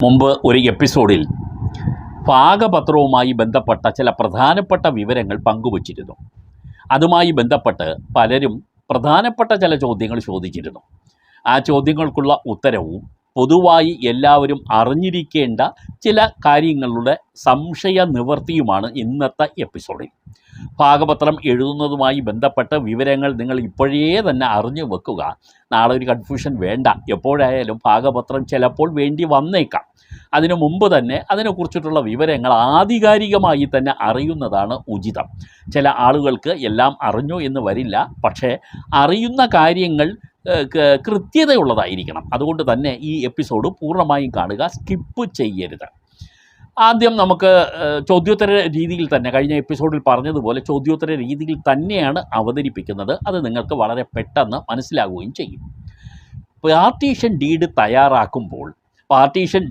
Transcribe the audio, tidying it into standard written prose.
മുമ്പ് ഒരു എപ്പിസോഡിൽ പാകപത്രവുമായി ബന്ധപ്പെട്ട ചില പ്രധാനപ്പെട്ട വിവരങ്ങൾ പങ്കുവച്ചിരുന്നു. അതുമായി ബന്ധപ്പെട്ട് പലരും പ്രധാനപ്പെട്ട ചില ചോദ്യങ്ങൾ ചോദിച്ചിരുന്നു. ആ ചോദ്യങ്ങൾക്കുള്ള ഉത്തരവും പൊതുവായി എല്ലാവരും അറിഞ്ഞിരിക്കേണ്ട ചില കാര്യങ്ങളുടെ സംശയ നിവൃത്തിയുമാണ് ഇന്നത്തെ എപ്പിസോഡിൽ. പാകപത്രം എഴുതുന്നതുമായി ബന്ധപ്പെട്ട വിവരങ്ങൾ നിങ്ങൾ ഇപ്പോഴേ തന്നെ അറിഞ്ഞു വെക്കുക. നാളെ ഒരു കൺഫ്യൂഷൻ വേണ്ട. എപ്പോഴായാലും പാകപത്രം ചിലപ്പോൾ വേണ്ടി വന്നേക്കാം. അതിനു മുമ്പ് തന്നെ അതിനെക്കുറിച്ചിട്ടുള്ള വിവരങ്ങൾ ആധികാരികമായി തന്നെ അറിയുന്നതാണ് ഉചിതം. ചില ആളുകൾക്ക് എല്ലാം അറിഞ്ഞു എന്ന് വരില്ല, പക്ഷേ അറിയുന്ന കാര്യങ്ങൾ കൃത്യതയുള്ളതായിരിക്കണം. അതുകൊണ്ട് തന്നെ ഈ എപ്പിസോഡ് പൂർണ്ണമായും കാണുക, സ്കിപ്പ് ചെയ്യരുത്. ആദ്യം നമുക്ക് ചോദ്യോത്തര രീതിയിൽ തന്നെ, കഴിഞ്ഞ എപ്പിസോഡിൽ പറഞ്ഞതുപോലെ ചോദ്യോത്തര രീതിയിൽ തന്നെയാണ് അവതരിപ്പിക്കുന്നത്. അത് നിങ്ങൾക്ക് വളരെ പെട്ടെന്ന് മനസ്സിലാവുകയും ചെയ്യും. പാർട്ടീഷൻ ഡീഡ് തയ്യാറാക്കുമ്പോൾ പാർട്ടീഷൻ